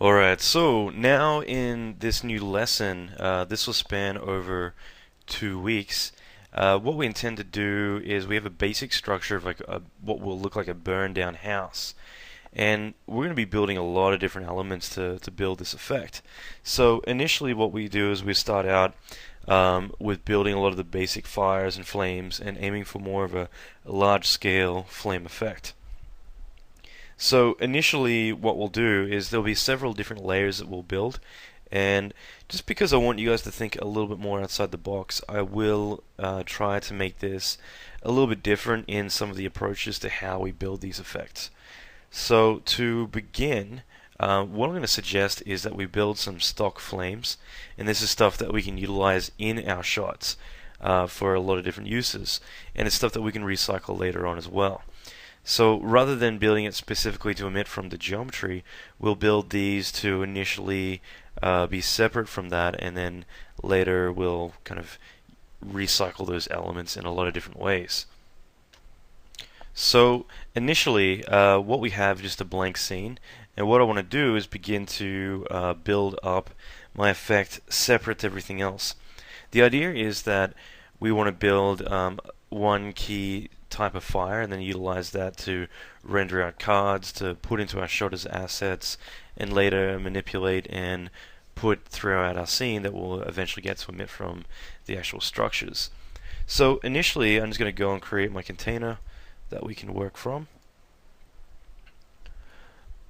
Alright, so now in this new lesson, this will span over 2 weeks. What we intend to do is we have a basic structure of what will look like a burned down house. And we're going to be building a lot of different elements to build this effect. So initially what we do is we start out with building a lot of the basic fires and flames and aiming for more of a large scale flame effect. So initially what we'll do is there'll be several different layers that we'll build, and just because I want you guys to think a little bit more outside the box, I will try to make this a little bit different in some of the approaches to how we build these effects. So to begin, what I'm going to suggest is that we build some stock flames, and this is stuff that we can utilize in our shots for a lot of different uses, and it's stuff that we can recycle later on as well. So rather than building it specifically to emit from the geometry, we'll build these to initially be separate from that, and then later we'll kind of recycle those elements in a lot of different ways. So initially, what we have is just a blank scene, and what I want to do is begin to build up my effect separate to everything else. The idea is that we want to build one key type of fire and then utilize that to render out cards to put into our shot as assets, and later manipulate and put throughout our scene that will eventually get to emit from the actual structures. So initially I'm just going to go and create my container that we can work from.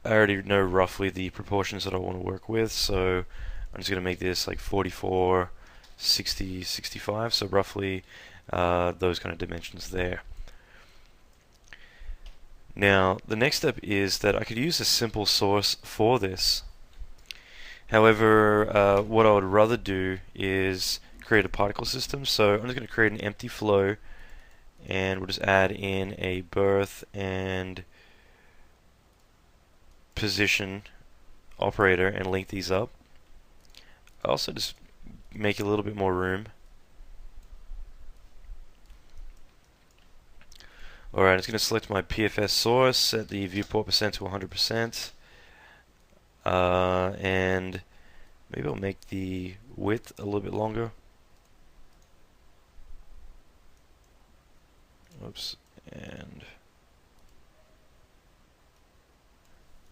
I already know roughly the proportions that I want to work with, so I'm just going to make this like 44, 60, 65, so roughly those kind of dimensions there. Now, the next step is that I could use a simple source for this. However, what I would rather do is create a particle system. So I'm just going to create an empty flow, and we'll just add in a birth and position operator and link these up. I also just make a little bit more room. Alright, I'm just going to select my PFS source, set the viewport percent to 100%, and maybe I'll make the width a little bit longer. Oops, and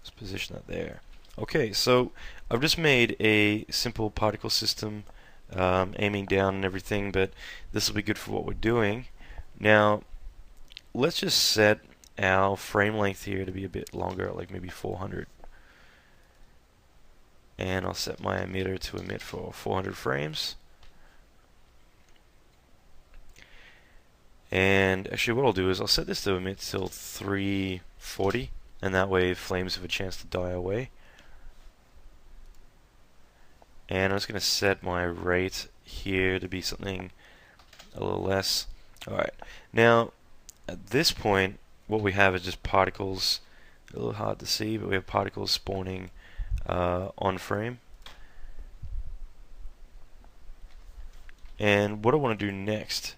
let's position that there. Okay, so I've just made a simple particle system aiming down and everything, but this will be good for what we're doing. Now, let's just set our frame length here to be a bit longer, like maybe 400. And I'll set my emitter to emit for 400 frames. And actually what I'll do is I'll set this to emit till 340, and that way flames have a chance to die away. And I'm just going to set my rate here to be something a little less. Alright, now at this point what we have is just particles, a little hard to see, but we have particles spawning on frame. And what I want to do next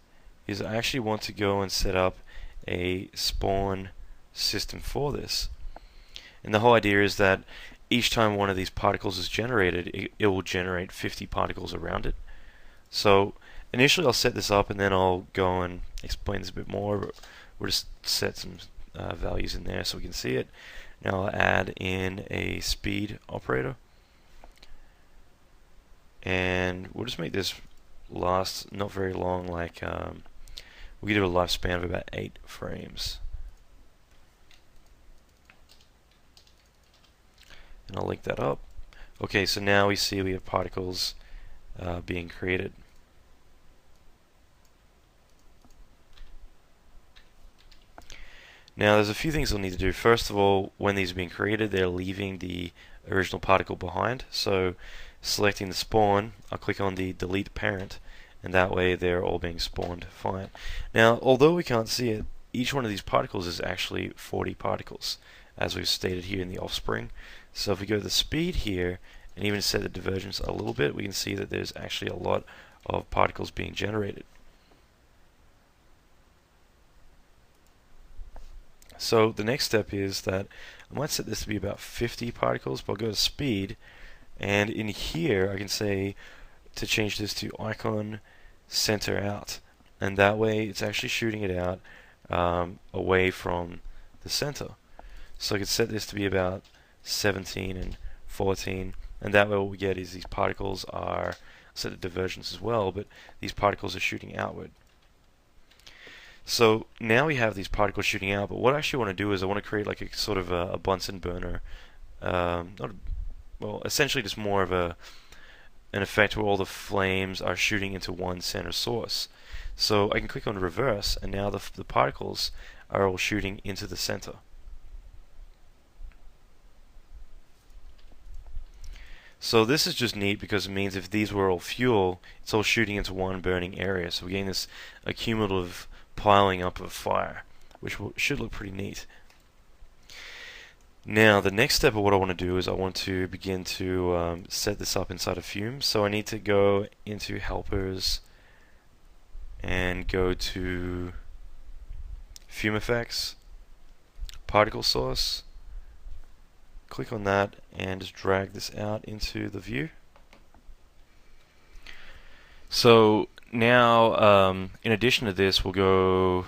is I actually want to go and set up a spawn system for this. And the whole idea is that each time one of these particles is generated, it will generate 50 particles around it. So initially I'll set this up, and then I'll go and explain this a bit more, but we'll just set some values in there so we can see it. Now I'll add in a speed operator, and we'll just make this last not very long, like we can do a lifespan of about 8 frames. And I'll link that up. Okay, so now we see we have particles being created. Now there's a few things I'll need to do. First of all, when these are being created, they're leaving the original particle behind. So selecting the spawn, I'll click on the delete parent, and that way they're all being spawned fine. Now, although we can't see it, each one of these particles is actually 40 particles, as we've stated here in the offspring. So if we go to the speed here and even set the divergence a little bit, we can see that there's actually a lot of particles being generated. So the next step is that I'm I might set this to be about 50 particles, but I'll go to speed, and in here I can say to change this to icon center out, and that way it's actually shooting it out away from the center. So I could set this to be about 17 and 14, and that way what we get is these particles are, set the divergence as well, but these particles are shooting outward. So now we have these particles shooting out, but what I actually want to do is I want to create like a sort of a Bunsen burner, well, essentially just more of an effect where all the flames are shooting into one center source. So I can click on reverse, and now the particles are all shooting into the center. So this is just neat because it means if these were all fuel, it's all shooting into one burning area. So we're getting this accumulative piling up of fire, which should look pretty neat. Now the next step of what I want to do is I want to begin to set this up inside of Fume. So I need to go into helpers and go to FumeFX, particle source, click on that and just drag this out into the view. So now in addition to this, we'll go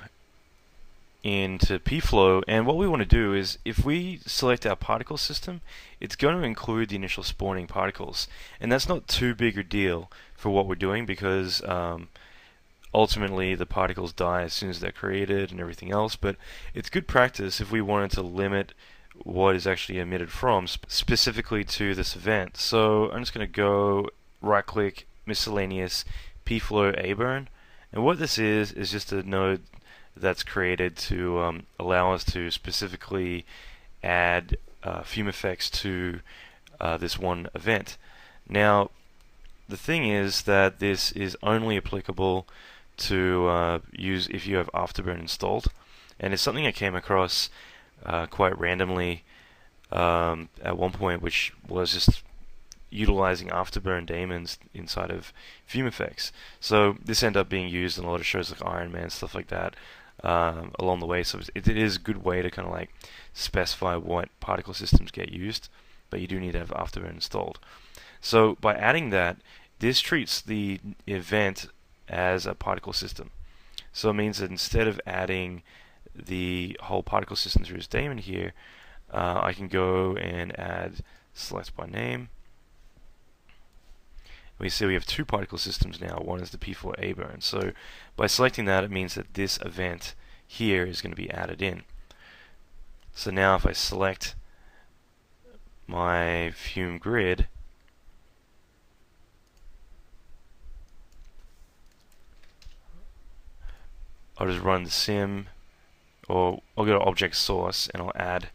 into pflow, and what we want to do is if we select our particle system, it's going to include the initial spawning particles, and that's not too big a deal for what we're doing because ultimately the particles die as soon as they're created and everything else, but it's good practice if we wanted to limit what is actually emitted from specifically to this event. So I'm just going to go right click, miscellaneous, pflow awhile, and what this is just a node that's created to allow us to specifically add FumeFX to this one event. Now the thing is that this is only applicable to use if you have Afterburn installed, and it's something I came across quite randomly at one point, which was just utilizing Afterburn daemons inside of FumeFX. So this ended up being used in a lot of shows like Iron Man, stuff like that, along the way. So it is a good way to kind of like specify what particle systems get used, but you do need to have Afterburn installed. So by adding that, this treats the event as a particle system. So it means that instead of adding the whole particle system through this daemon here, I can go and add select by name. We see we have two particle systems now. One is the pflow awhile. So by selecting that, it means that this event here is going to be added in. So now if I select my Fume grid, I'll just run the sim, or I'll go to object source and I'll add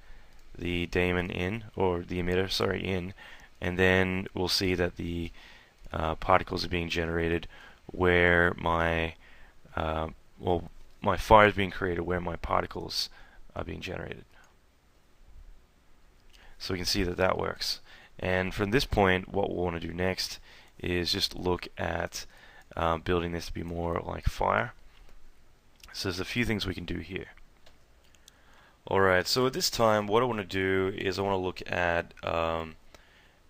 the daemon in, or the emitter, sorry, in, and then we'll see that the particles are being generated where my my fire is being created where my particles are being generated. So we can see that that works. And from this point, what we'll want to do next is just look at building this to be more like fire. So there's a few things we can do here. Alright, so at this time what I want to do is I want to look at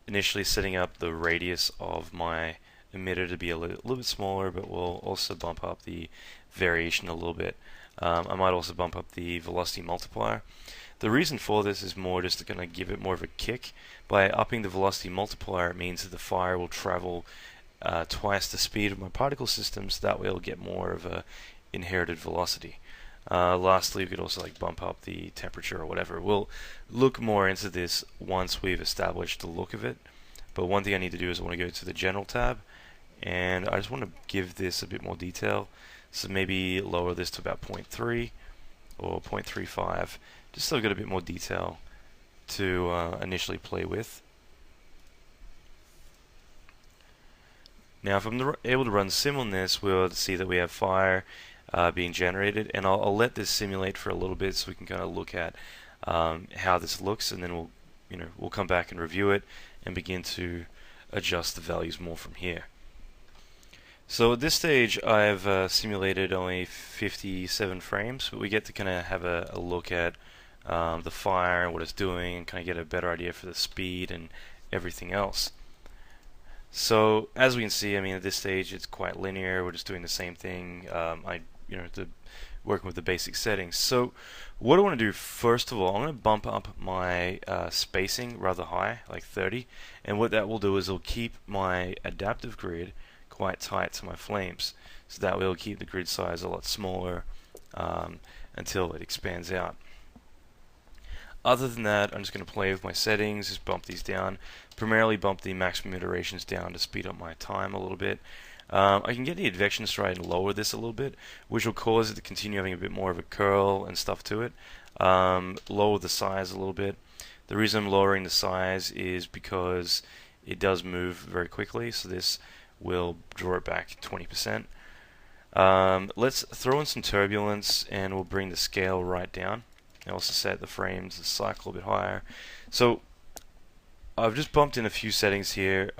initially setting up the radius of my emitter to be a little bit smaller, but we'll also bump up the variation a little bit. I might also bump up the velocity multiplier. The reason for this is more just to kind of give it more of a kick. By upping the velocity multiplier, it means that the fire will travel twice the speed of my particle systems. That way it'll get more of a inherited velocity. Lastly, we could also like bump up the temperature or whatever. We'll look more into this once we've established the look of it. But one thing I need to do is I want to go to the General tab, and I just want to give this a bit more detail. So maybe lower this to about 0.3 or 0.35, just so I've got a bit more detail to initially play with. Now if I'm able to run sim on this, we'll see that we have fire being generated, and I'll let this simulate for a little bit so we can kind of look at how this looks, and then we'll come back and review it and begin to adjust the values more from here. So at this stage I've simulated only 57 frames, but we get to kind of have a look at the fire and what it's doing, and kind of get a better idea for the speed and everything else. So as we can see, I mean, at this stage it's quite linear. We're just doing the same thing. Working with the basic settings. So what I want to do first of all, I'm going to bump up my spacing rather high, like 30, and what that will do is it'll keep my adaptive grid quite tight to my flames. So that way it'll keep the grid size a lot smaller until it expands out. Other than that, I'm just going to play with my settings, just bump these down. Primarily bump the maximum iterations down to speed up my time a little bit. I can get the advection stride and lower this a little bit, which will cause it to continue having a bit more of a curl and stuff to it. Lower the size a little bit. The reason I'm lowering the size is because it does move very quickly, so this will draw it back 20%. Let's throw in some turbulence, and we'll bring the scale right down. And also set the frames, the cycle a bit higher. So I've just bumped in a few settings here,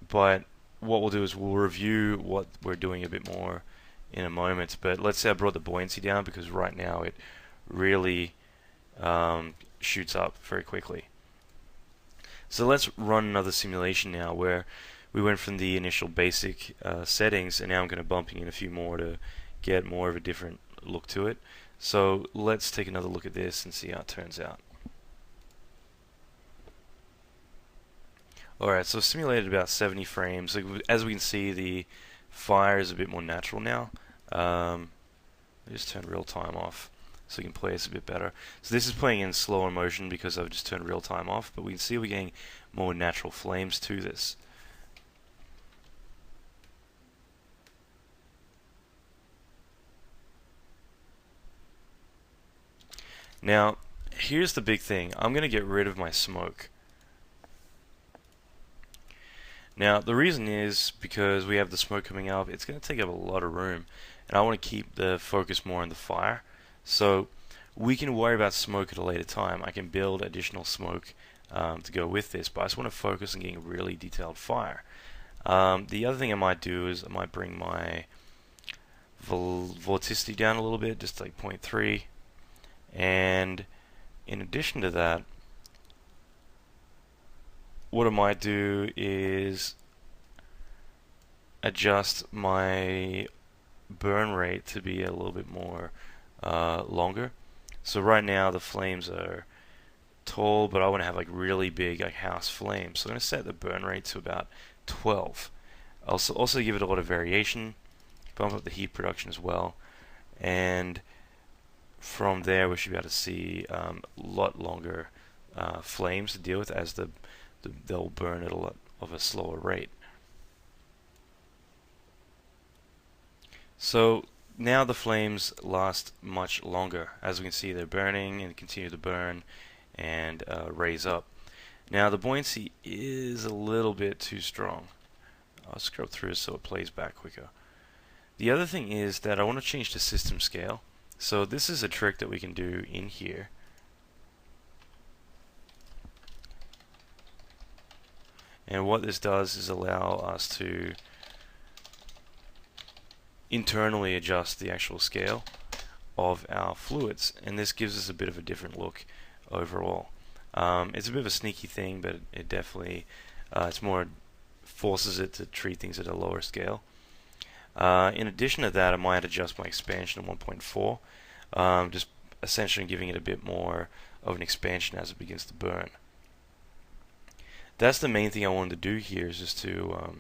but what we'll do is we'll review what we're doing a bit more in a moment. But let's say I brought the buoyancy down, because right now it really shoots up very quickly. So let's run another simulation now where we went from the initial basic settings, and now I'm going to bump in a few more to get more of a different look to it. So let's take another look at this and see how it turns out. Alright, so simulated about 70 frames. As we can see, the fire is a bit more natural now. I just turned real time off so we can play this a bit better. So this is playing in slower motion because I've just turned real time off, but we can see we're getting more natural flames to this. Now, here's the big thing. I'm going to get rid of my smoke. Now, the reason is because we have the smoke coming up, it's going to take up a lot of room, and I want to keep the focus more on the fire. So we can worry about smoke at a later time. I can build additional smoke to go with this, but I just want to focus on getting really detailed fire. The other thing I might do is I might bring my vorticity down a little bit, just like 0.3. And in addition to that, what I might do is adjust my burn rate to be a little bit more longer. So right now the flames are tall, but I want to have like really big like house flames. So I'm going to set the burn rate to about 12. I'll also give it a lot of variation, bump up the heat production as well, and from there we should be able to see a lot longer flames to deal with, as they'll burn at a lot of a slower rate. So now the flames last much longer. As we can see, they're burning and continue to burn and raise up. Now the buoyancy is a little bit too strong. I'll scrub through so it plays back quicker. The other thing is that I want to change the system scale. So this is a trick that we can do in here. And what this does is allow us to internally adjust the actual scale of our fluids, and this gives us a bit of a different look overall. It's a bit of a sneaky thing, but it definitely forces it to treat things at a lower scale. In addition to that, I might adjust my expansion to 1.4, just essentially giving it a bit more of an expansion as it begins to burn. That's the main thing I wanted to do here, is just to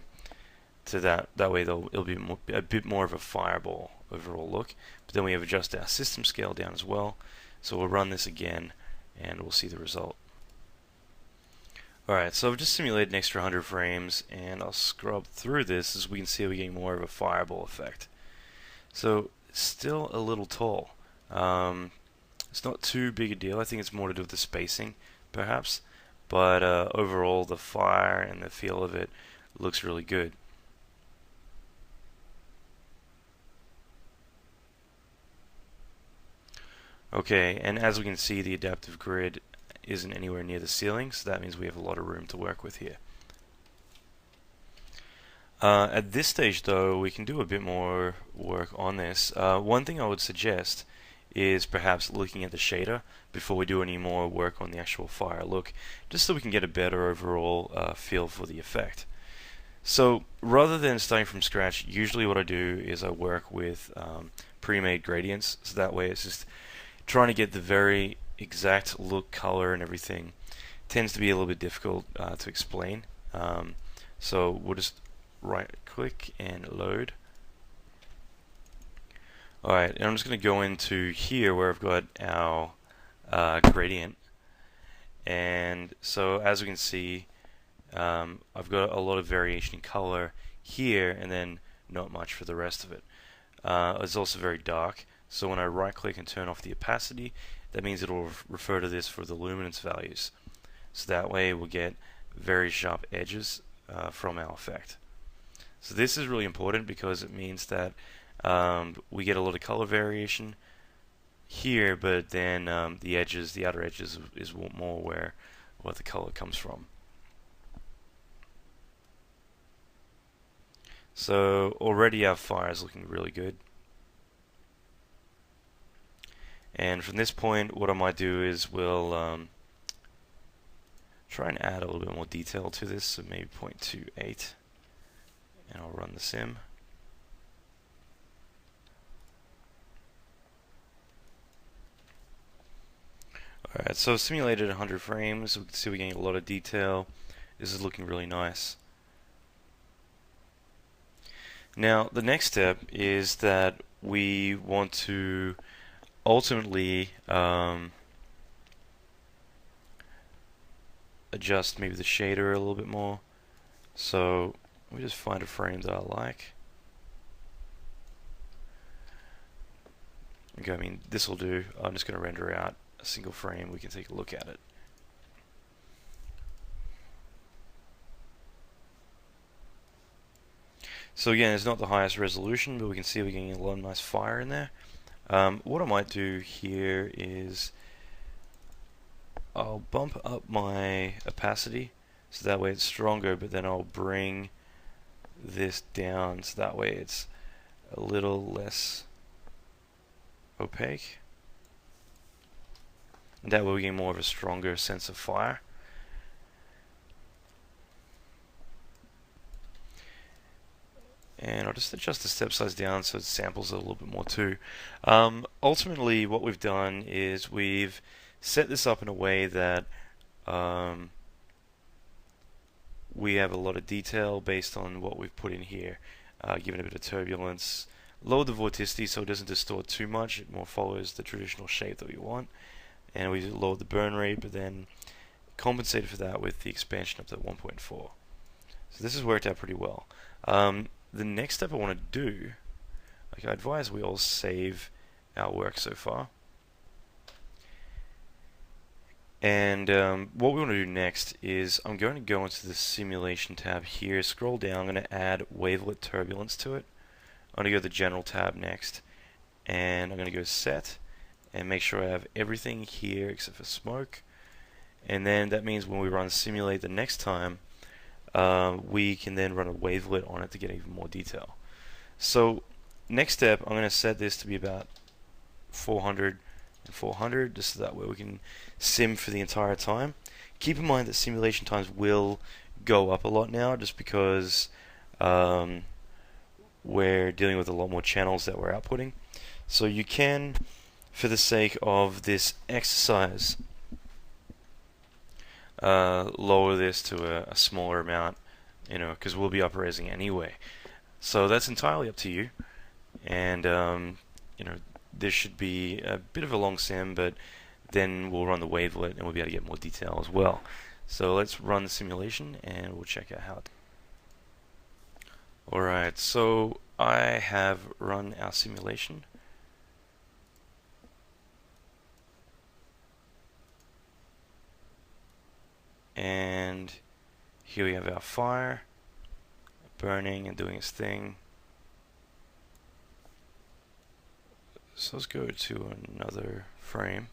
that way it'll be a bit more of a fireball overall look. But then we have adjusted our system scale down as well, so we'll run this again and we'll see the result. Alright, so I've just simulated an extra 100 frames, and I'll scrub through this. As we can see, we're getting more of a fireball effect. So, still a little tall. It's not too big a deal. I think it's more to do with the spacing, perhaps. But overall, the fire and the feel of it looks really good. Okay, and as we can see, the adaptive grid isn't anywhere near the ceiling, so that means we have a lot of room to work with here. At this stage though, we can do a bit more work on this. One thing I would suggest is perhaps looking at the shader before we do any more work on the actual fire look, just so we can get a better overall feel for the effect. So rather than starting from scratch, usually what I do is I work with pre-made gradients, so that way it's just trying to get the very exact look, color, and everything. Tends to be a little bit difficult to explain. So we'll just right click and load. Alright, and I'm just going to go into here where I've got our gradient. And so as we can see, I've got a lot of variation in color here, and then not much for the rest of it. It's also very dark, so when I right click and turn off the opacity, that means it will refer to this for the luminance values. So that way we'll get very sharp edges from our effect. So this is really important because it means that we get a lot of color variation here, but then the edges, the outer edges, is more where what the color comes from. So already our fire is looking really good. And from this point, what I might do is we'll try and add a little bit more detail to this, so maybe 0.28, and I'll run the sim. Alright, so simulated 100 frames, we can see we're getting a lot of detail. This is looking really nice. Now, the next step is that we want to ultimately adjust maybe the shader a little bit more. So let me just find a frame that I like. Okay, I mean, this will do. I'm just going to render out a single frame. We can take a look at it. So again, it's not the highest resolution, but we can see we're getting a lot of nice fire in there. What I might do here is I'll bump up my opacity so that way it's stronger, but then I'll bring this down so that way it's a little less opaque. And that way we get more of a stronger sense of fire. And I'll just adjust the step size down so it samples a little bit more too. Ultimately, what we've done is we've set this up in a way that we have a lot of detail based on what we've put in here, given a bit of turbulence, lowered the vorticity so it doesn't distort too much, it more follows the traditional shape that we want, and we lowered the burn rate, but then compensated for that with the expansion up to 1.4. So this has worked out pretty well. The next step I want to do, like I advise we all save our work so far. And what we want to do next is I'm going to go into the simulation tab here, scroll down, I'm going to add Wavelet turbulence to it. I'm going to go to the general tab next, and I'm going to go set, and make sure I have everything here except for smoke. And then that means when we run simulate the next time, we can then run a wavelet on it to get even more detail. So next step, I'm going to set this to be about 400 and 400, just so that way we can sim for the entire time. Keep in mind that simulation times will go up a lot now, just because we're dealing with a lot more channels that we're outputting. So you can, for the sake of this exercise, lower this to a smaller amount, you know, because we'll be upraising anyway. So that's entirely up to you. And you know, this should be a bit of a long sim, but then we'll run the wavelet and we'll be able to get more detail as well. So let's run the simulation and we'll check out how it. Alright, so I have run our simulation. And here we have our fire burning and doing its thing. So let's go to another frame,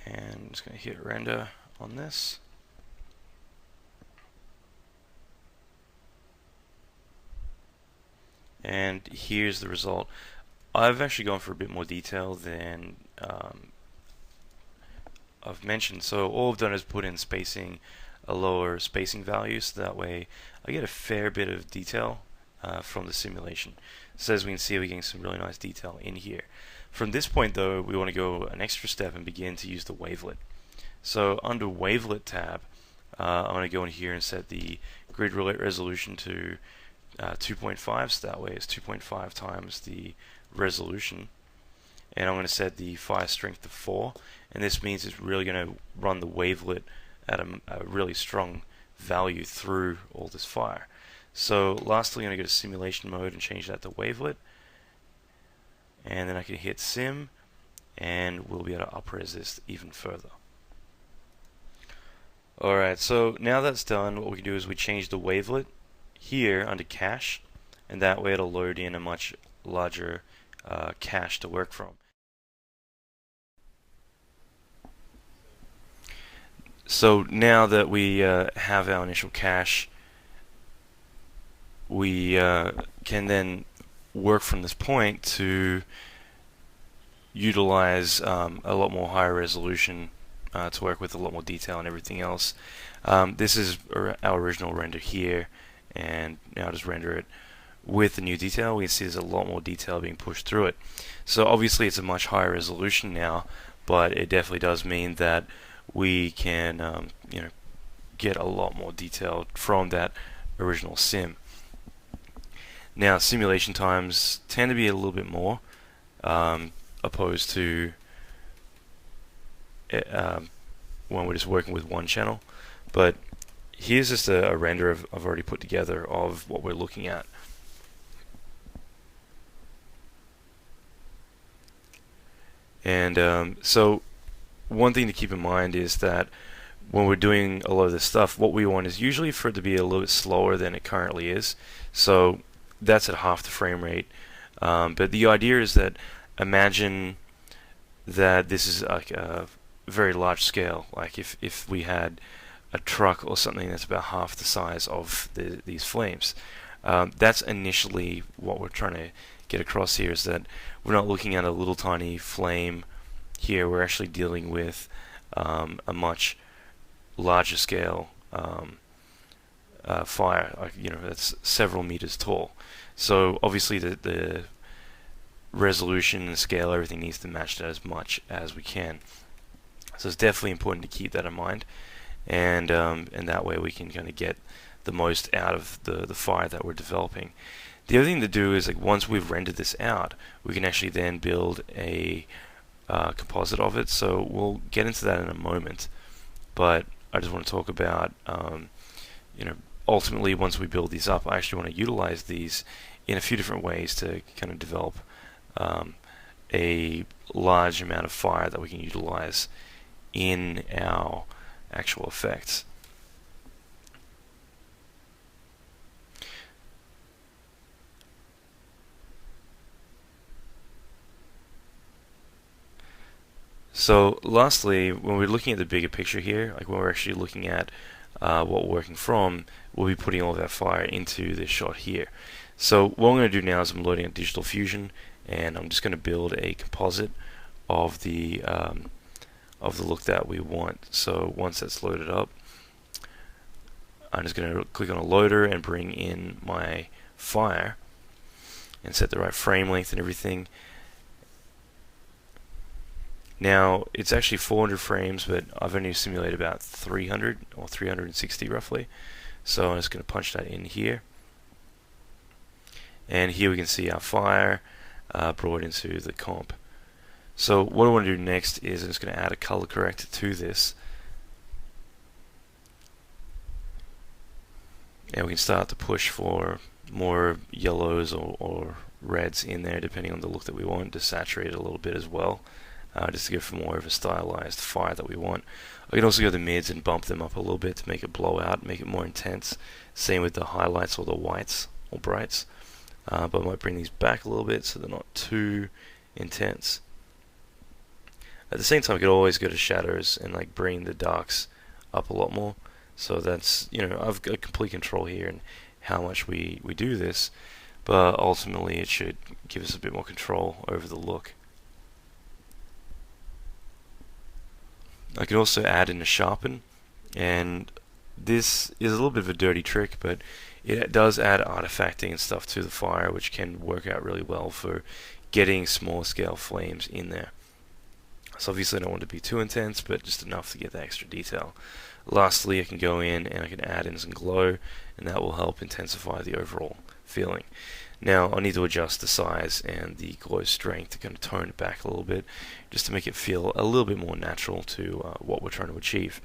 and I'm just going to hit render on this. and here's the result. I've actually gone for a bit more detail than I've mentioned. So all I've done is put in spacing, a lower spacing value, so that way I get a fair bit of detail from the simulation. So as we can see, we're getting some really nice detail in here. From this point though, we want to go an extra step and begin to use the Wavelet. So under Wavelet tab, I'm going to go in here and set the grid resolution to 2.5, so that way it's 2.5 times the resolution. And I'm going to set the fire strength to 4, and this means it's really going to run the wavelet at a really strong value through all this fire. So lastly, I'm going to go to simulation mode and change that to wavelet, and then I can hit sim, and we'll be able to up-res this even further. Alright, so now that's done, what we can do is we change the wavelet here under cache, and that way it'll load in a much larger cache to work from. So now that we have our initial cache, we can then work from this point to utilize a lot more higher resolution to work with a lot more detail and everything else. This is our original render here, and now just render it with the new detail. We can see there's a lot more detail being pushed through it. So obviously it's a much higher resolution now, but it definitely does mean that we can get a lot more detail from that original sim. Now simulation times tend to be a little bit more opposed to when we're just working with one channel, but here's just a render I've already put together of what we're looking at. And so one thing to keep in mind is that when we're doing a lot of this stuff, what we want is usually for it to be a little bit slower than it currently is. So that's at half the frame rate. But the idea is that imagine that this is like a very large scale. Like if we had a truck or something that's about half the size of these flames. That's initially what we're trying to get across here, is that we're not looking at a little tiny flame here. We're actually dealing with a much larger scale fire, that's several meters tall. So obviously the resolution and scale, everything needs to match that as much as we can. So it's definitely important to keep that in mind, and that way we can kind of get the most out of the fire that we're developing. The other thing to do is, like, once we've rendered this out, we can actually then build a composite of it. So we'll get into that in a moment, but I just want to talk about ultimately once we build these up, I actually want to utilize these in a few different ways to kind of develop a large amount of fire that we can utilize in our actual effects. So lastly, when we're looking at the bigger picture here, like when we're actually looking at what we're working from, we'll be putting all of that fire into this shot here. So what I'm going to do now is I'm loading up Digital Fusion, and I'm just going to build a composite of the look that we want. So once that's loaded up, I'm just going to click on a loader and bring in my fire and set the right frame length and everything. Now it's actually 400 frames, but I've only simulated about 300 or 360 roughly. So I'm just going to punch that in here. And here we can see our fire brought into the comp. So what I want to do next is I'm just going to add a color corrector to this. And we can start to push for more yellows or reds in there, depending on the look that we want, to saturate it a little bit as well. Just to give more of a stylized fire that we want. I can also go to the mids and bump them up a little bit to make it blow out, make it more intense. Same with the highlights or the whites or brights. But I might bring these back a little bit so they're not too intense. At the same time, I could always go to shadows and like bring the darks up a lot more. So that's, I've got complete control here in how much we do this. but ultimately it should give us a bit more control over the look. I can also add in a sharpen, and this is a little bit of a dirty trick, but it does add artifacting and stuff to the fire, which can work out really well for getting small scale flames in there. So obviously I don't want it to be too intense, but just enough to get the extra detail. Lastly, I can go in and I can add in some glow, and that will help intensify the overall feeling. Now I'll need to adjust the size and the glow strength to kind of tone it back a little bit, just to make it feel a little bit more natural to what we're trying to achieve.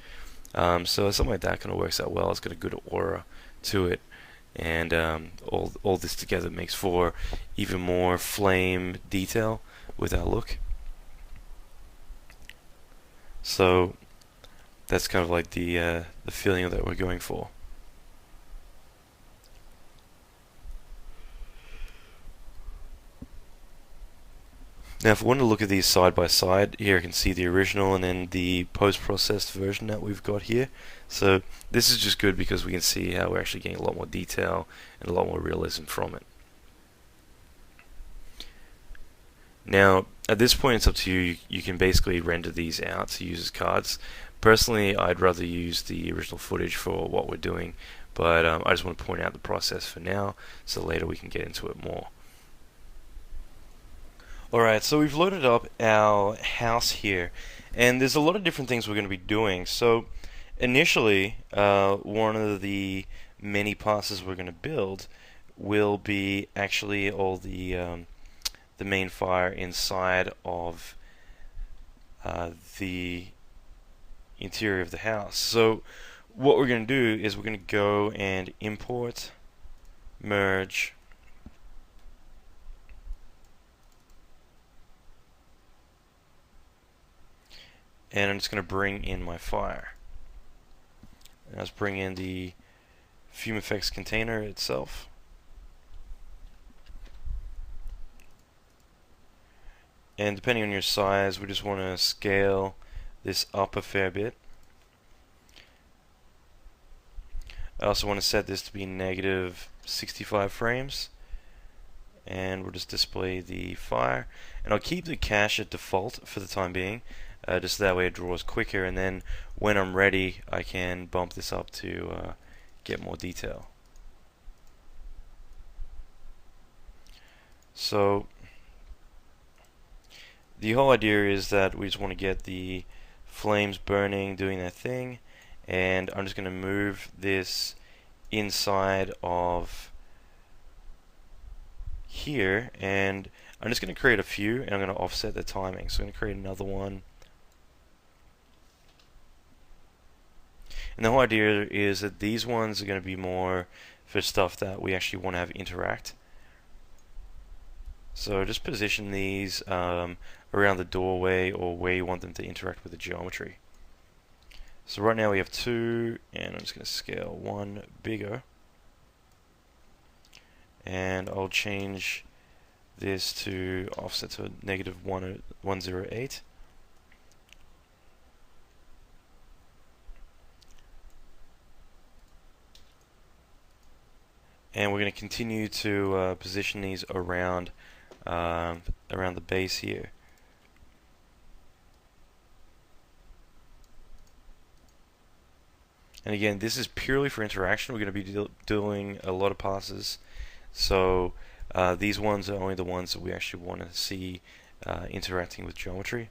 So something like that kind of works out well. It's got a good aura to it, and all this together makes for even more flame detail with our look. So that's kind of like the feeling that we're going for. Now if we want to look at these side by side, here I can see the original and then the post-processed version that we've got here. So this is just good because we can see how we're actually getting a lot more detail and a lot more realism from it. Now at this point it's up to you. You can basically render these out to use as cards. Personally, I'd rather use the original footage for what we're doing, but I just want to point out the process for now, so later we can get into it more. Alright, so we've loaded up our house here, and there's a lot of different things we're going to be doing. So initially, one of the many passes we're going to build will be actually all the main fire inside of the interior of the house. So what we're going to do is we're going to go and import, merge, and I'm just going to bring in my fire. And let's bring in the FumeFX container itself. And depending on your size, we just want to scale this up a fair bit. I also want to set this to be negative 65 frames. And we'll just display the fire. And I'll keep the cache at default for the time being. Just that way it draws quicker, and then when I'm ready I can bump this up to get more detail. So the whole idea is that we just want to get the flames burning, doing their thing, and I'm just going to move this inside of here, and I'm just going to create a few, and I'm going to offset the timing. So I'm going to create another one. And the whole idea is that these ones are going to be more for stuff that we actually want to have interact. So just position these around the doorway or where you want them to interact with the geometry. So right now we have 2, and I'm just going to scale 1 bigger. And I'll change this to offset to negative 108. And we're going to continue to position these around the base here. And again, this is purely for interaction. We're going to be doing a lot of passes, so these ones are only the ones that we actually want to see interacting with geometry.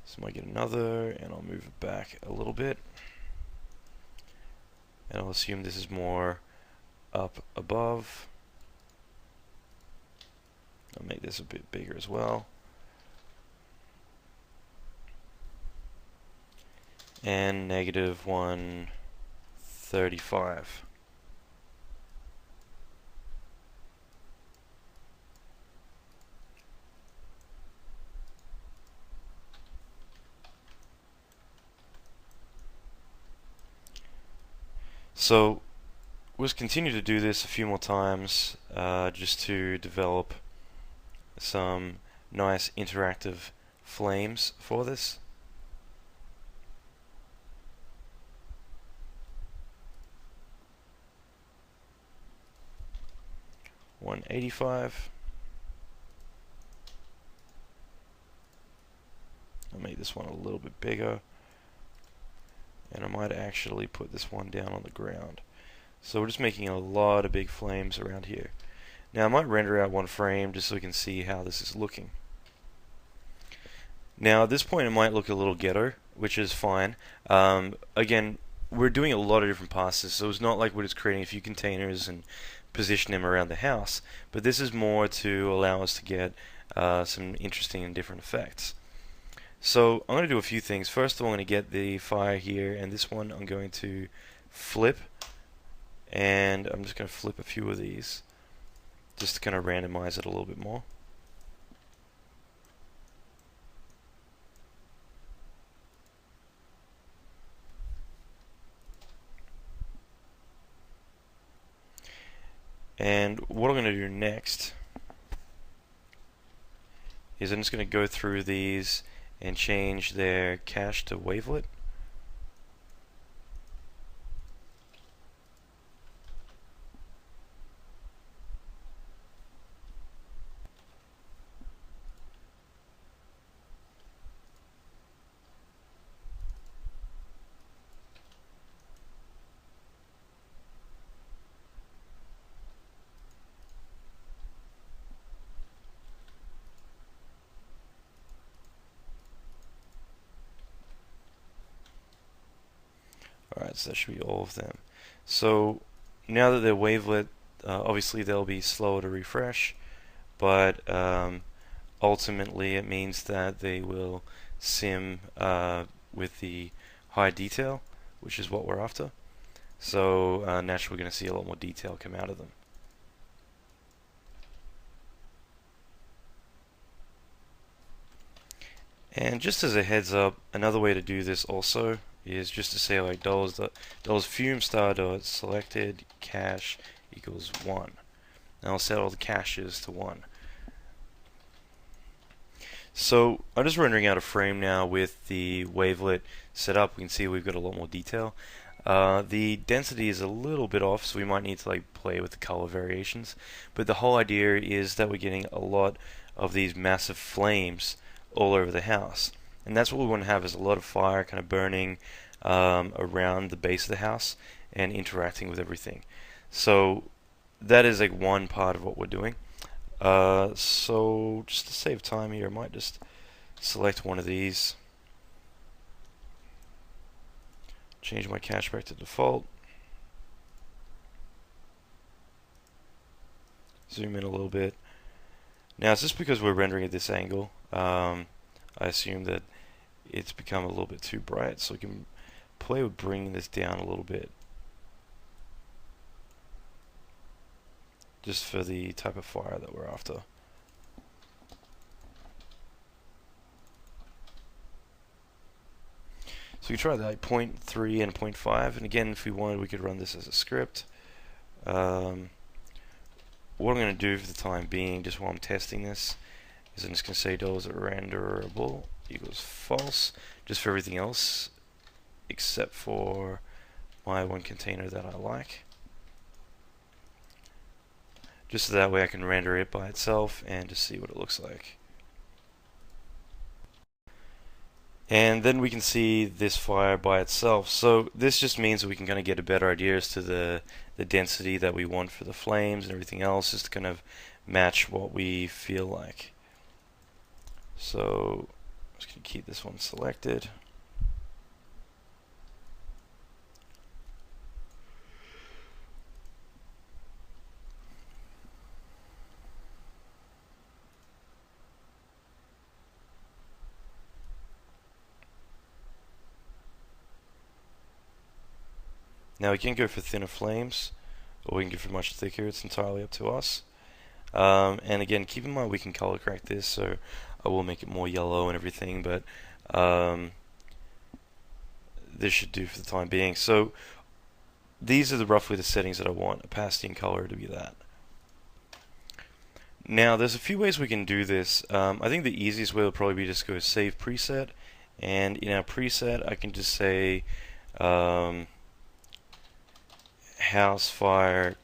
So I might get another, and I'll move it back a little bit. And I'll assume this is more up above. I'll make this a bit bigger as well. And negative 135. So we'll just continue to do this a few more times, just to develop some nice interactive flames for this. 185. I'll make this one a little bit bigger, and I might actually put this one down on the ground. So we're just making a lot of big flames around here. Now I might render out one frame just so we can see how this is looking. Now at this point it might look a little ghetto, which is fine. Again, we're doing a lot of different passes, so it's not like we're just creating a few containers and position them around the house, but this is more to allow us to get some interesting and different effects. So I'm going to do a few things. First of all, I'm going to get the fire here, and this one I'm going to flip, and I'm just going to flip a few of these just to kind of randomize it a little bit more. And what I'm going to do next is I'm just going to go through these and change their cache to Wavelet. Alright, so that should be all of them. So now that they're wavelet, obviously they'll be slower to refresh, but ultimately it means that they will sim with the high detail, which is what we're after. So naturally we're going to see a lot more detail come out of them. And just as a heads up, another way to do this also is just to say like dollars fume star dot selected cache equals 1. And I'll set all the caches to 1. So I'm just rendering out a frame now with the wavelet set up. We can see we've got a lot more detail. The density is a little bit off, so we might need to like play with the color variations. But the whole idea is that we're getting a lot of these massive flames all over the house. And that's what we want to have, is a lot of fire kind of burning around the base of the house and interacting with everything. So that is like one part of what we're doing. So just to save time here, I might just select one of these, change my cache back to default, zoom in a little bit. Now it's just because we're rendering at this angle, I assume that it's become a little bit too bright, so we can play with bringing this down a little bit, just for the type of fire that we're after. So we try that 0.3 and 0.5, and again, if we wanted, we could run this as a script. What I'm going to do for the time being, just while I'm testing this, is I'm just going to say $renderable equals false, just for everything else, except for my one container that I like. Just so that way I can render it by itself and just see what it looks like. And then we can see this fire by itself. So this just means that we can kind of get a better idea as to the density that we want for the flames and everything else, just to kind of match what we feel like. So I'm just going to keep this one selected. Now we can go for thinner flames, or we can go for much thicker. It's entirely up to us. And again, keep in mind we can color correct this, so I will make it more yellow and everything, but this should do for the time being. So these are roughly the settings that I want opacity and color to be that. Now there's a few ways we can do this. I think the easiest way will probably be just go save preset, and in our preset I can just say house fire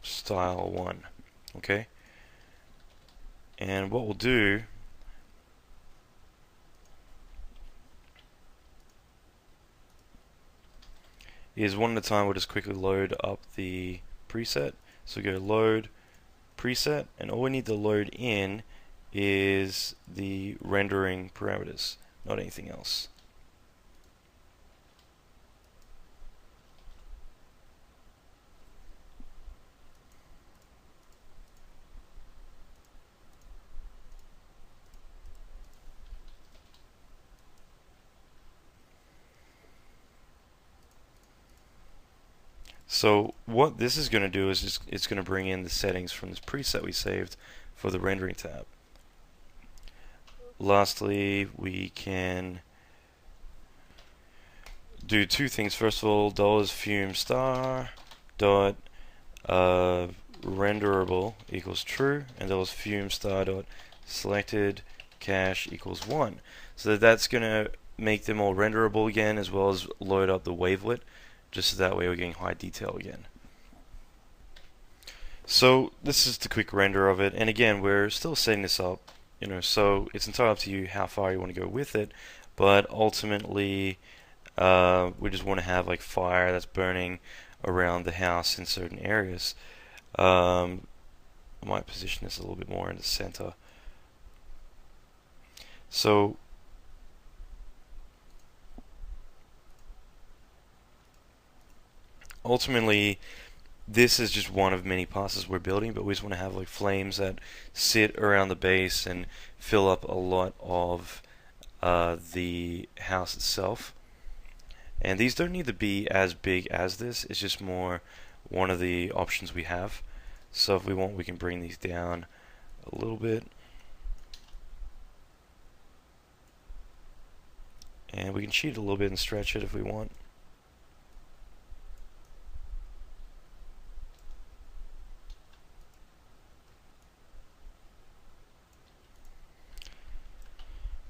style 1. Okay, and what we'll do is one at a time we'll just quickly load up the preset. So go load preset, and all we need to load in is the rendering parameters, not anything else. So what this is going to do is it's going to bring in the settings from this preset we saved for the rendering tab. Lastly, we can do two things. First of all, $fume star dot renderable equals true, and $fume star dot selected cache equals 1. So that's going to make them all renderable again, as well as load up the wavelet, just so that way we're getting high detail again. So this is the quick render of it, and again we're still setting this up, so it's entirely up to you how far you want to go with it, but ultimately we just want to have like fire that's burning around the house in certain areas. I might position this a little bit more in the center. So ultimately this is just one of many passes we're building, but we just want to have like flames that sit around the base and fill up a lot of the house itself. And these don't need to be as big as this, it's just more one of the options we have. So if we want, we can bring these down a little bit. And we can cheat a little bit and stretch it if we want.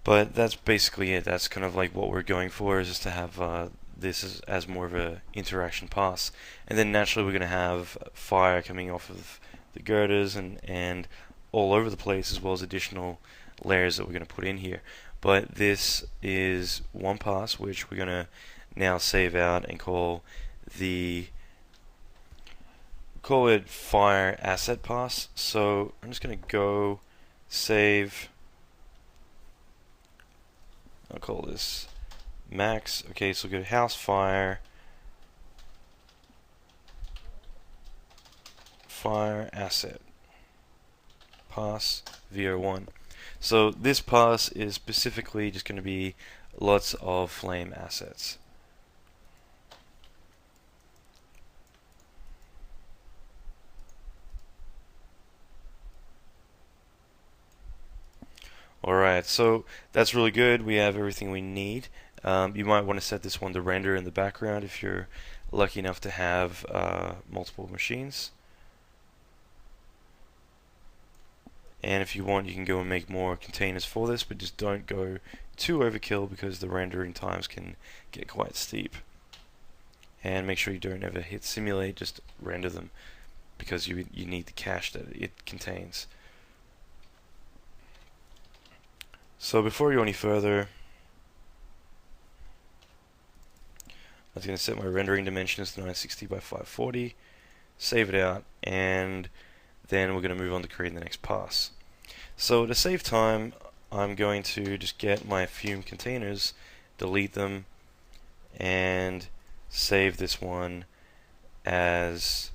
But that's basically it. That's kind of like what we're going for, is just to have this as more of a interaction pass. And then naturally we're going to have fire coming off of the girders and all over the place, as well as additional layers that we're going to put in here. But this is one pass which we're going to now save out and call it fire asset pass. So I'm just going to go save. I'll call this max. Okay, so we'll go to house fire asset pass VO1. So this pass is specifically just going to be lots of flame assets. Alright, so that's really good. We have everything we need. You might want to set this one to render in the background if you're lucky enough to have multiple machines. And if you want, you can go and make more containers for this, but just don't go too overkill because the rendering times can get quite steep. And make sure you don't ever hit simulate, just render them, because you need the cache that it contains. So before we go any further, I was going to set my rendering dimensions to 960 by 540, save it out, and then we're going to move on to creating the next pass. So to save time, I'm going to just get my Fume containers, delete them, and save this one as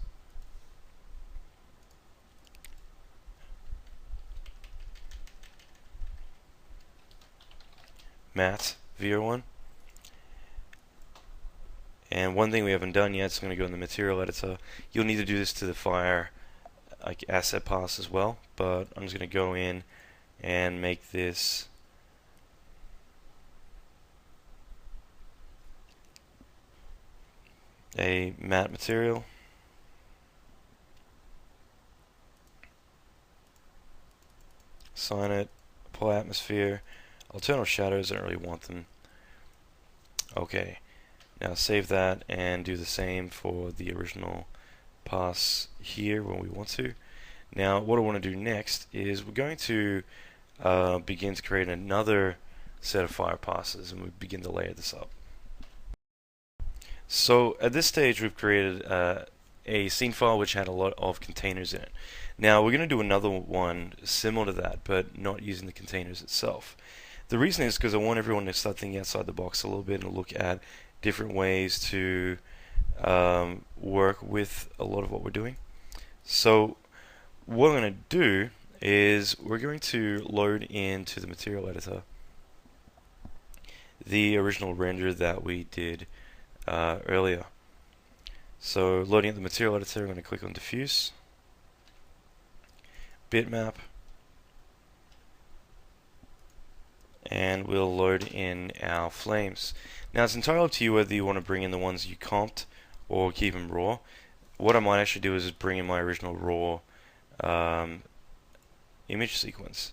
matte VO1. And one thing we haven't done yet, so I'm going to go in the material editor. You'll need to do this to the fire asset pass as well, but I'm just going to go in and make this a matte material. Assign it, apply atmosphere. I'll turn off shadows, I don't really want them. Okay, now save that and do the same for the original pass here when we want to. Now what I want to do next is we're going to begin to create another set of fire passes, and we begin to layer this up. So at this stage we've created a scene file which had a lot of containers in it. Now we're going to do another one similar to that, but not using the containers itself. The reason is because I want everyone to start thinking outside the box a little bit and look at different ways to work with a lot of what we're doing. So what I'm going to do is we're going to load into the material editor the original render that we did earlier. So loading up the material editor, I'm going to click on diffuse, bitmap, and we'll load in our flames. Now it's entirely up to you whether you want to bring in the ones you comped or keep them raw. What I might actually do is just bring in my original raw image sequence.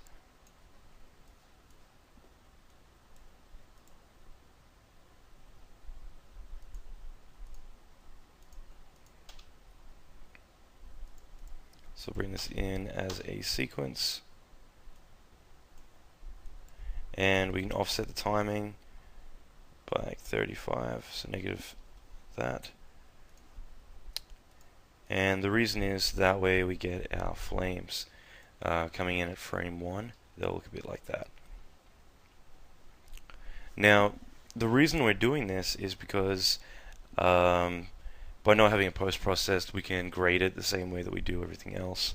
So bring this in as a sequence, and we can offset the timing by like 35, so negative that. And the reason is that way we get our flames coming in at frame 1. They'll look a bit like that. Now the reason we're doing this is because by not having it post-processed, we can grade it the same way that we do everything else,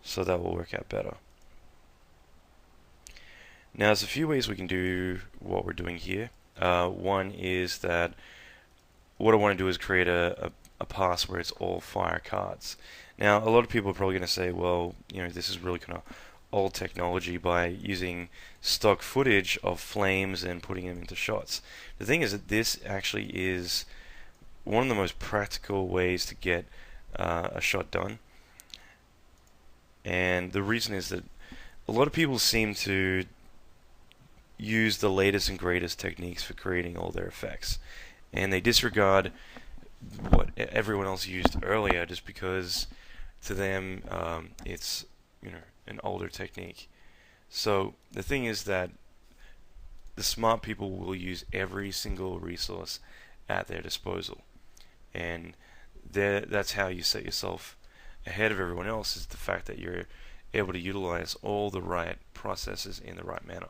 so that will work out better. Now there's a few ways we can do what we're doing here. One is that what I want to do is create a pass where it's all fire cards. Now a lot of people are probably going to say, well, you know, this is really kind of old technology by using stock footage of flames and putting them into shots. The thing is that this actually is one of the most practical ways to get a shot done, and the reason is that a lot of people seem to use the latest and greatest techniques for creating all their effects, and they disregard what everyone else used earlier just because to them it's, you know, an older technique. So the thing is that the smart people will use every single resource at their disposal, and that's how you set yourself ahead of everyone else, is the fact that you're able to utilize all the right processes in the right manner.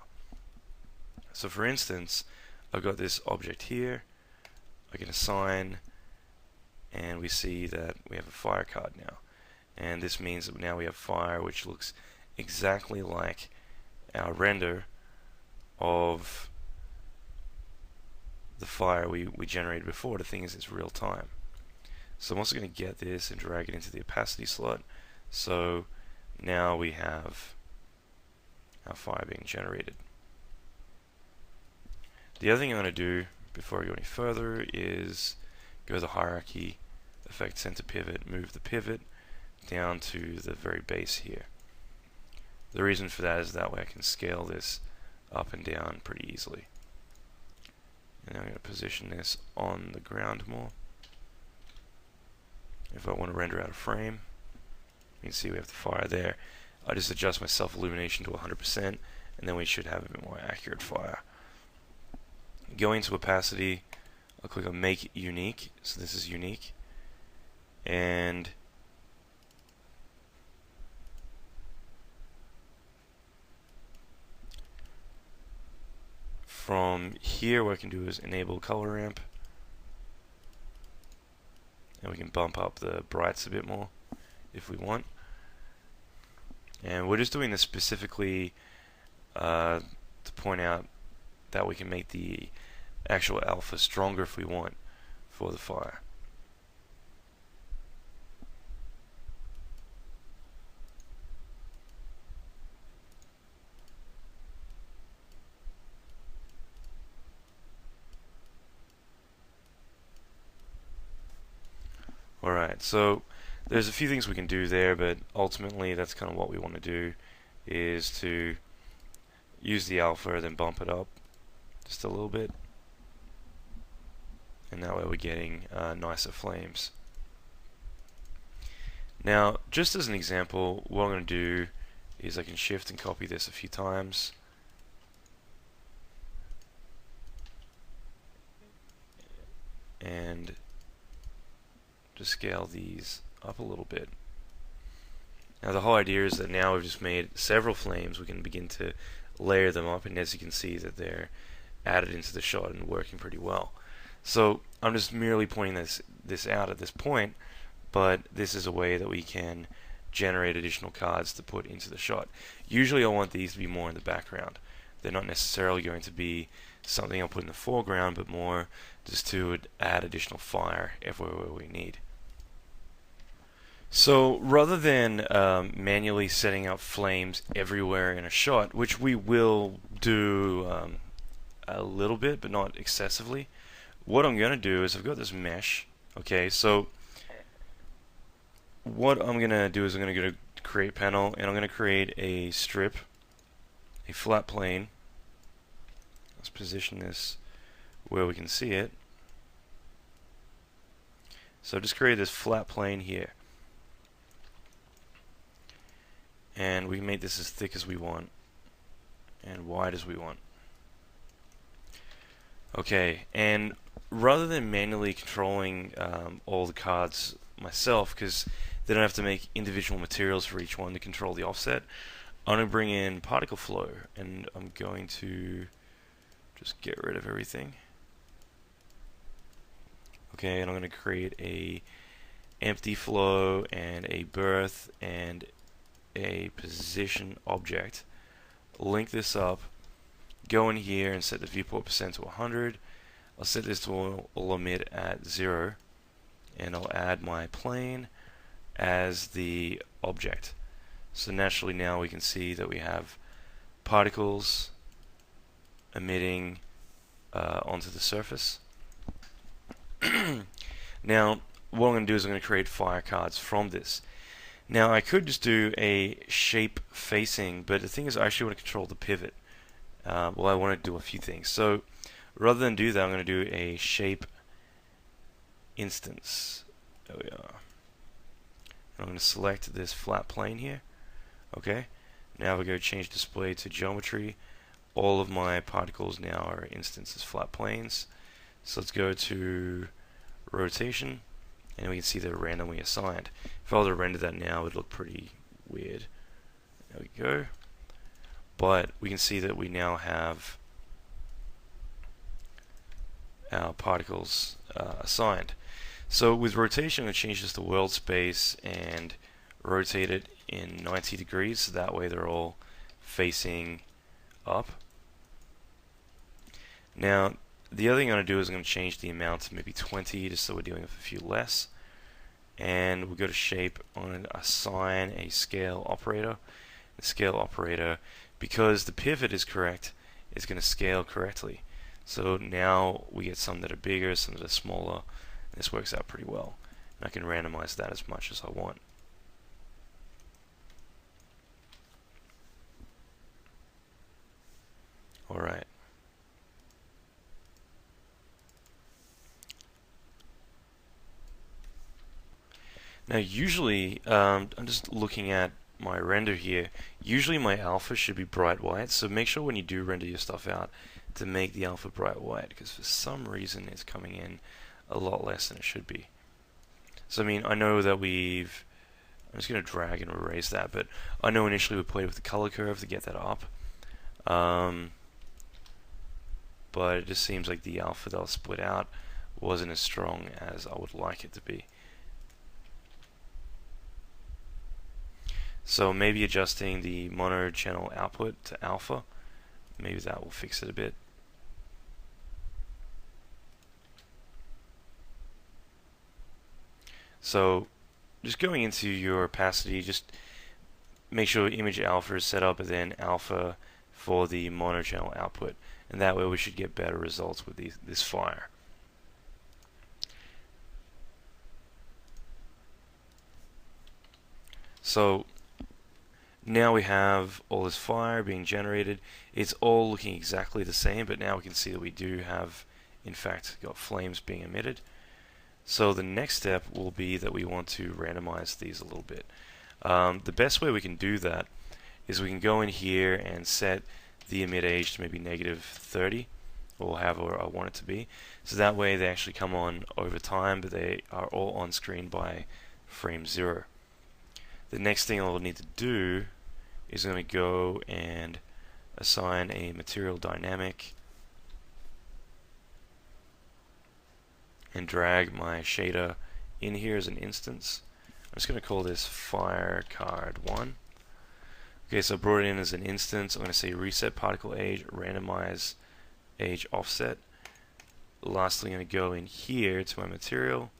So for instance, I've got this object here, I can assign, and we see that we have a fire card now, and this means that now we have fire which looks exactly like our render of the fire we generated before. The thing is, it's real time. So I'm also going to get this and drag it into the opacity slot, so now we have our fire being generated. The other thing I'm going to do before I go any further is go to the hierarchy, effect center pivot, move the pivot down to the very base here. The reason for that is that way I can scale this up and down pretty easily. And I'm going to position this on the ground more. If I want to render out a frame, you can see we have the fire there. I just adjust my self illumination to 100%, and then we should have a bit more accurate fire. Going to opacity, I'll click on make unique, so this is unique, and from here what I can do is enable color ramp, and we can bump up the brights a bit more if we want. And we're just doing this specifically to point out that we can make the actual alpha stronger if we want for the fire. Alright, so there's a few things we can do there, but ultimately that's kind of what we want to do, is to use the alpha, then bump it up just a little bit, and that way we're getting nicer flames. Now, just as an example, what I'm going to do is I can shift and copy this a few times. And just scale these up a little bit. Now the whole idea is that now we've just made several flames, we can begin to layer them up, and as you can see that they're added into the shot and working pretty well. So I'm just merely pointing this out at this point, but this is a way that we can generate additional cards to put into the shot. Usually I want these to be more in the background. They're not necessarily going to be something I'll put in the foreground, but more just to add additional fire everywhere we need. So rather than manually setting up flames everywhere in a shot, which we will do a little bit, but not excessively, what I'm going to do is I've got this mesh. Okay, so what I'm going to do is I'm going to go to create panel, and I'm going to create a strip, a flat plane. Let's position this where we can see it. So just create this flat plane here. And we can make this as thick as we want and wide as we want. Okay, and rather than manually controlling all the cards myself, because then I have to make individual materials for each one to control the offset, I'm going to bring in particle flow, and I'm going to just get rid of everything. Okay, and I'm going to create a empty flow and a birth and a position object. Link this up, go in here and set the viewport percent to 100. I'll set this to all emit at 0, and I'll add my plane as the object. So naturally now we can see that we have particles emitting onto the surface. Now what I'm going to do is I'm going to create fire cards from this. Now I could just do a shape facing, but the thing is I actually want to control the pivot. Well, I want to do a few things. So rather than do that, I'm going to do a shape instance. There we are. I'm going to select this flat plane here. Okay. Now we go change display to geometry. All of my particles now are instances flat planes. So let's go to rotation, and we can see they're randomly assigned. If I were to render that now, it would look pretty weird. There we go. But we can see that we now have our particles assigned. So with rotation, I'm going to change this to world space and rotate it in 90 degrees, so that way they're all facing up. Now, the other thing I'm going to do is I'm going to change the amount to maybe 20, just so we're dealing with a few less. And we'll go to shape, I'm going to assign a scale operator. The scale operator, because the pivot is correct, is going to scale correctly. So now we get some that are bigger, some that are smaller. And this works out pretty well. And I can randomize that as much as I want. Alright. Now usually, I'm just looking at my render here, usually my alpha should be bright white, so make sure when you do render your stuff out to make the alpha bright white, because for some reason it's coming in a lot less than it should be. So I mean, I know that I'm just going to drag and erase that, but I know initially we played with the color curve to get that up, but it just seems like the alpha that was split out wasn't as strong as I would like it to be. So maybe adjusting the mono channel output to alpha, maybe that will fix it a bit. So just going into your opacity, just make sure image alpha is set up and then alpha for the mono channel output, and that way we should get better results with this fire. So now we have all this fire being generated. It's all looking exactly the same, but now we can see that we do have, in fact, got flames being emitted. So the next step will be that we want to randomize these a little bit. The best way we can do that is we can go in here and set the emit age to maybe -30, or however I want it to be. So that way they actually come on over time, but they are all on screen by frame 0. The next thing I'll need to do is going to go and assign a material dynamic and drag my shader in here as an instance. I'm just going to call this fire card 1. Okay, so I brought it in as an instance. I'm going to say reset particle age, randomize age offset. Lastly, I'm going to go in here to my material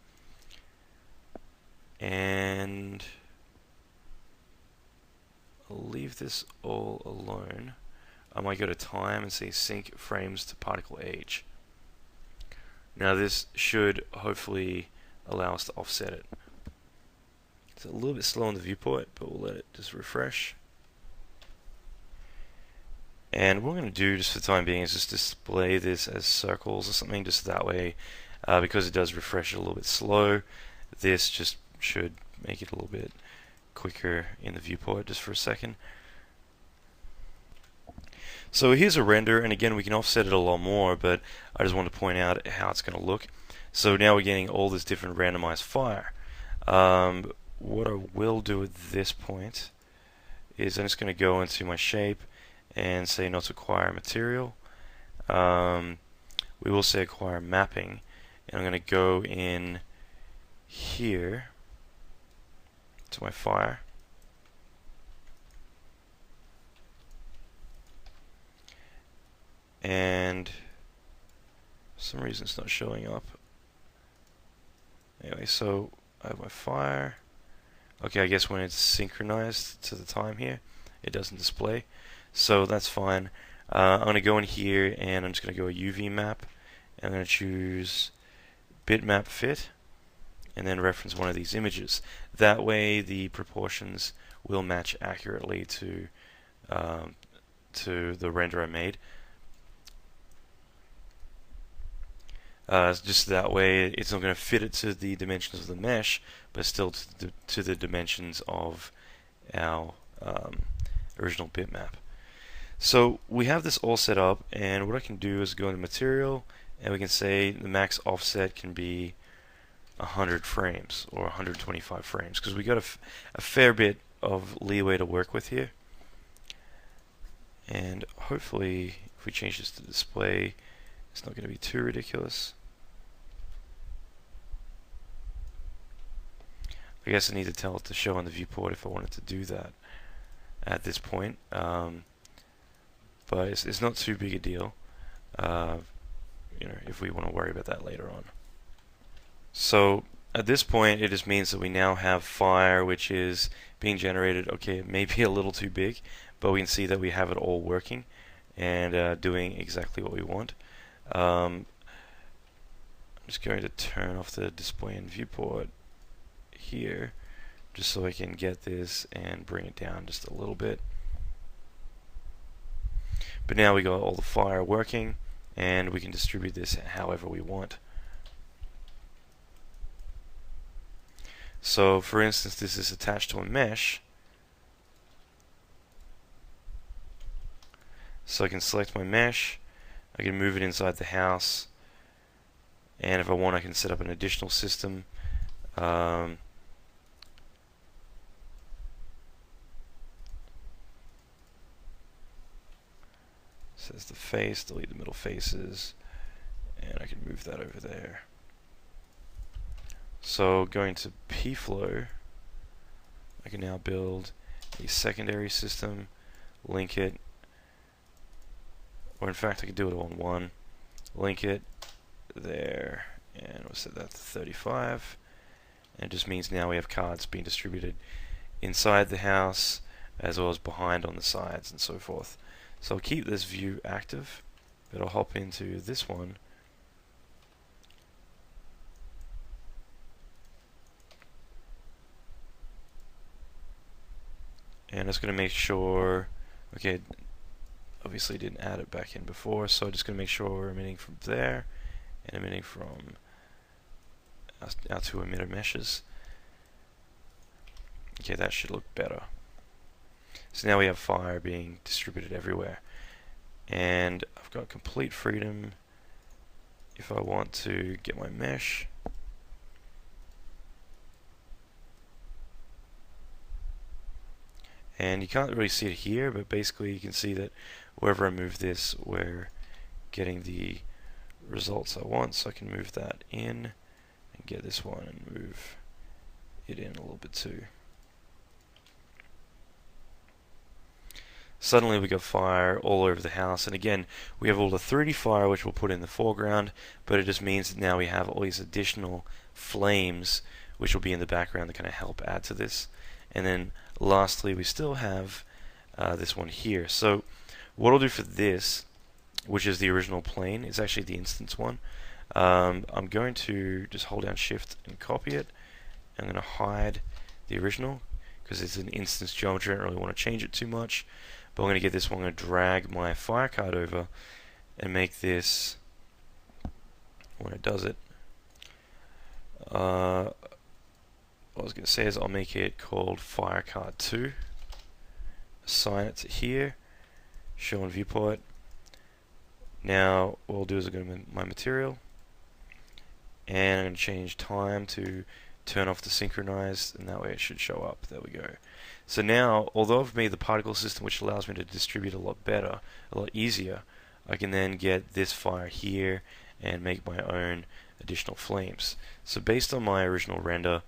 and I'll leave this all alone. I might go to time and say sync frames to particle age. Now this should hopefully allow us to offset it. It's a little bit slow on the viewport, but we'll let it just refresh. And what we're going to do just for the time being is just display this as circles or something, just that way, because it does refresh a little bit slow, this just should make it a little bit quicker in the viewport just for a second. So here's a render, and again we can offset it a lot more, but I just want to point out how it's going to look. So now we're getting all this different randomized fire. What I will do at this point is I'm just going to go into my shape and say not acquire material. We will say acquire mapping, and I'm going to go in here to my fire. And for some reason it's not showing up. Anyway, so I have my fire. Okay, I guess when it's synchronized to the time here, it doesn't display. So that's fine. I'm going to go in here and I'm just going to go a UV map. And I'm going to choose bitmap fit and then reference one of these images. That way the proportions will match accurately to the render I made. Just that way it's not going to fit it to the dimensions of the mesh, but still to the dimensions of our original bitmap. So we have this all set up, and what I can do is go into material, and we can say the max offset can be 100 frames or 125 frames, because we got a fair bit of leeway to work with here. And hopefully if we change this to display, it's not going to be too ridiculous. I guess I need to tell it to show on the viewport if I wanted to do that at this point. But it's not too big a deal, if we want to worry about that later on. So at this point, it just means that we now have fire which is being generated. Okay, it may be a little too big, but we can see that we have it all working and doing exactly what we want. I'm just going to turn off the display and viewport here just so I can get this and bring it down just a little bit. But now we got all the fire working, and we can distribute this however we want. So for instance, this is attached to a mesh, so I can select my mesh, I can move it inside the house, and if I want I can set up an additional system. Says the face, delete the middle faces, and I can move that over there. So going to pflow, I can now build a secondary system, link it, or in fact I could do it all in one, link it there, and we'll set that to 35, and it just means now we have cards being distributed inside the house as well as behind on the sides and so forth. So I'll keep this view active, but I'll hop into this one. And it's going to make sure, okay, obviously didn't add it back in before, so I'm just going to make sure we're emitting from there and emitting from our two emitter meshes. Okay, that should look better. So now we have fire being distributed everywhere. And I've got complete freedom if I want to get my mesh. And you can't really see it here, but basically you can see that wherever I move this, we're getting the results I want. So I can move that in and get this one and move it in a little bit too. Suddenly we got fire all over the house, and again we have all the 3D fire which we'll put in the foreground, but it just means that now we have all these additional flames which will be in the background that kind of help add to this. And then lastly we still have this one here. So what I'll do for this, which is the original plane, is actually the instance one. I'm going to just hold down shift and copy it. I'm going to hide the original because it's an instance geometry. I don't really want to change it too much. But I'm going to get this one, I'm going to drag my fire card over and make this, when it does it, what I was going to say is I'll make it called fire card 2, assign it to here, show on viewport. Now what I'll do is I'll go to my material, and I'm going to change time to turn off the synchronized, and that way it should show up. There we go. So now, although I've made the particle system which allows me to distribute a lot better, a lot easier, I can then get this fire here and make my own additional flames. So based on my original render,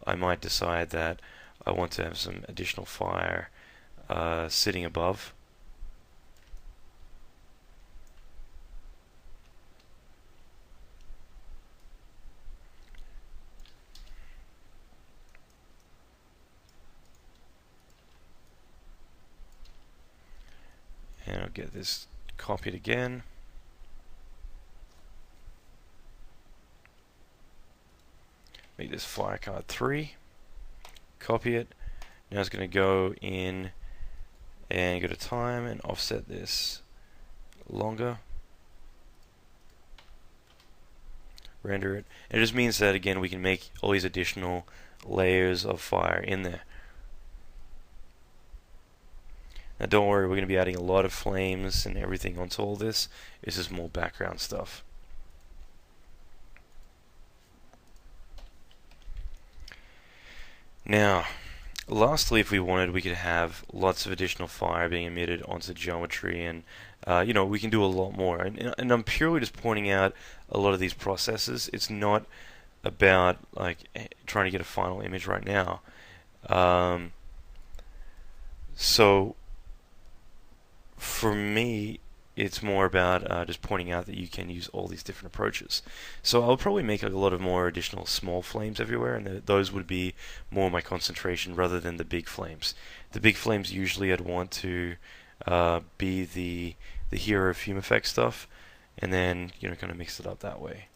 I might decide that I want to have some additional fire sitting above. And I'll get this copied again. Make this fire card 3. Copy it. Now it's going to go in and go to time and offset this longer. Render it. And it just means that again we can make all these additional layers of fire in there. Now don't worry, we're going to be adding a lot of flames and everything onto all this. This is more background stuff. Now, lastly, if we wanted, we could have lots of additional fire being emitted onto geometry, and you know, we can do a lot more. And I'm purely just pointing out a lot of these processes. It's not about like trying to get a final image right now. So for me, it's more about just pointing out that you can use all these different approaches. So I'll probably make a lot of more additional small flames everywhere, and those would be more my concentration rather than the big flames. The big flames usually I'd want to be the hero of FumeFX stuff, and then kind of mix it up that way.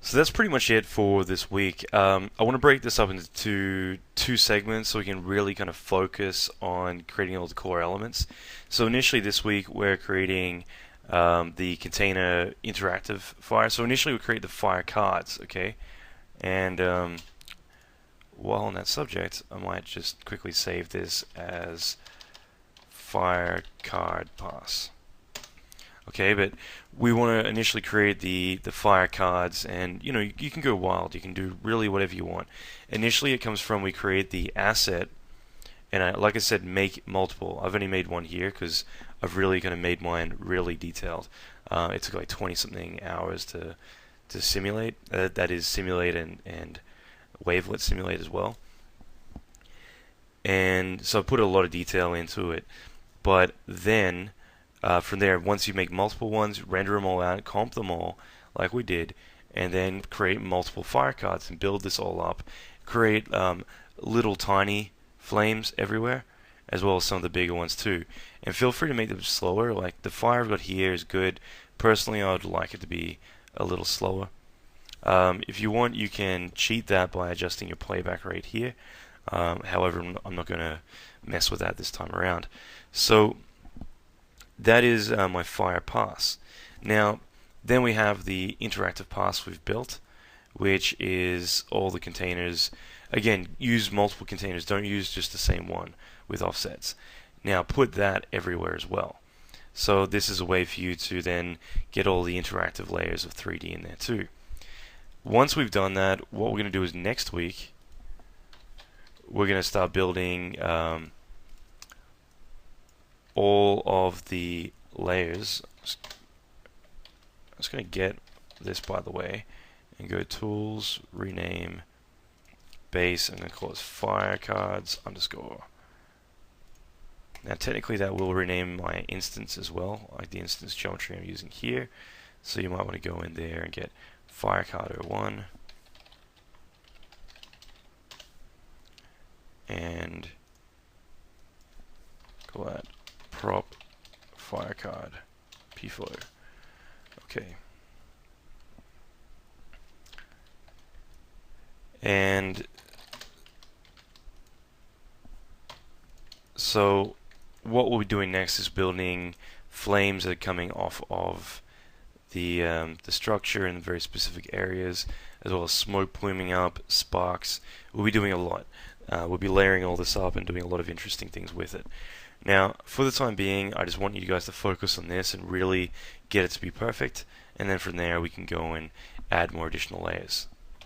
So that's pretty much it for this week. I want to break this up into two segments so we can really kind of focus on creating all the core elements. So initially this week we're creating the container interactive fire. So initially we create the fire cards, okay? And while on that subject, I might just quickly save this as fire card pass. Okay, but we want to initially create the fire cards, and you can go wild. You can do really whatever you want. Initially, it comes from we create the asset, and like I said, make multiple. I've only made one here because I've really kind of made mine really detailed. It took like 20-something hours to simulate. That is simulate and Wavelet simulate as well. And so I put a lot of detail into it, but then. From there, once you make multiple ones, render them all out, comp them all like we did, and then create multiple fire cards and build this all up. Create little tiny flames everywhere, as well as some of the bigger ones too. And feel free to make them slower. Like the fire I've got here is good. Personally, I would like it to be a little slower. If you want, you can cheat that by adjusting your playback rate here. However, I'm not going to mess with that this time around. So that is my fire pass. Now, Then we have the interactive paths we've built, which is all the containers. Again, use multiple containers, don't use just the same one with offsets. Now put that everywhere as well. So this is a way for you to then get all the interactive layers of 3D in there too. Once we've done that, what we're going to do is next week we're going to start building all of the layers. I'm just going to get this, by the way, and go Tools, rename base. I'm going to call this Fire Cards underscore. Now technically that will rename my instance as well, like the instance geometry I'm using here. So you might want to go in there and get Firecard 01 and call that prop Firecard pflow. Okay. And so what we'll be doing next is building flames that are coming off of the structure in very specific areas, as well as smoke pluming up, sparks. We'll be doing a lot. We'll be layering all this up and doing a lot of interesting things with it. Now, for the time being, I just want you guys to focus on this and really get it to be perfect, and then from there we can go and add more additional layers.